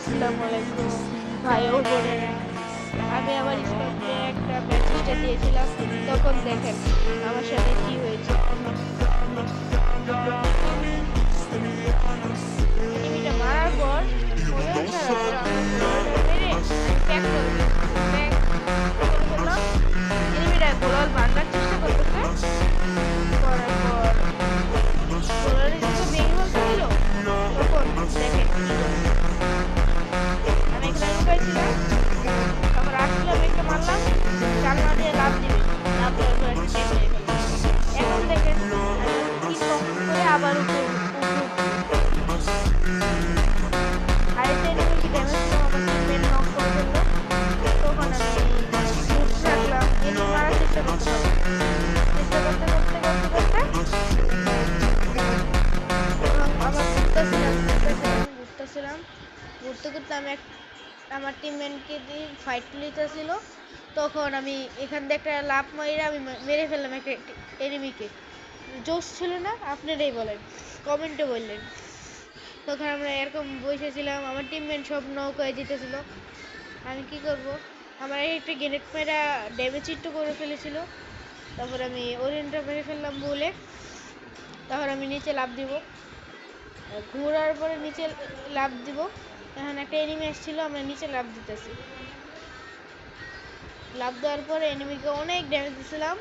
আসসালামু আলাইকুম ভাই ও বোনেরা। আমি আমার স্কোয়াডে একটা ম্যাচটা দিয়েছিলাম, তখন দেখেন আমার সাথে কি হয়েছে। এনিমিটা মারার পর মনে হচ্ছে আমার গ্লোয়ালটা মেরে প্যাক করে দিয়েছে। প্যাক করে ফেললাম। এনিমিটা গ্লোয়াল ভাঙার চেষ্টা করতেছে, করার পর গ্লোয়ালে যখন ভেঙে ফেলতেছিল তখন দেখেন কি করছে। আমি এখানে লুকাইছিলাম, তারপর আসলাম, একটা মারলাম, জানলা দিয়ে লাফ দিবে, লাফ দেওয়ার পর একটা ট্যাগ মেরে ফেললাম। এখন দেখেন আমি কিল কমপ্লিট করে আবার উপরে উপরে উঠতেছি। আরেকটা এনিমিকে ড্যামেজ দিলাম, আমার টিমমেট নক করে ফেললো। তখন আমি বুস্ট রাখলাম, এনিমি মারার চেষ্টা করতে চেষ্টা করতে করতে করতে করতে আবার ঘুরতেছিলাম ঘুরতে ঘুরতে আমি আমার টিমমেটকে দিয়ে ফাইট নিতেছিল। তখন আমি এখান থেকে একটা লাফ মাইরে আমি মেরে ফেললাম একটা এনিমিকে। জোশ ছিল না? আপনারাই বলেন, কমেন্টে বললেন। তখন আমরা এরকম বসেছিলাম, আমার টিমমেট সব নৌকায় জিতেছিল। আমি কি করব, আমার একটা গ্রেনেড মেরা ড্যামেজ একটু করে ফেলেছিল। তারপর আমি ওরিয়েন্টটা মেরে ফেললাম বলে, তারপর আমি নিচে লাফ দিব, ঘোরার পরে নিচে লাফ দিব। এখন একটা এনিমি আসছিল, আমরা নিচে লাফ দিতেছি। লাফ দেওয়ার পরে এনিমিকে অনেক ড্যামেজ দিয়েছিলাম।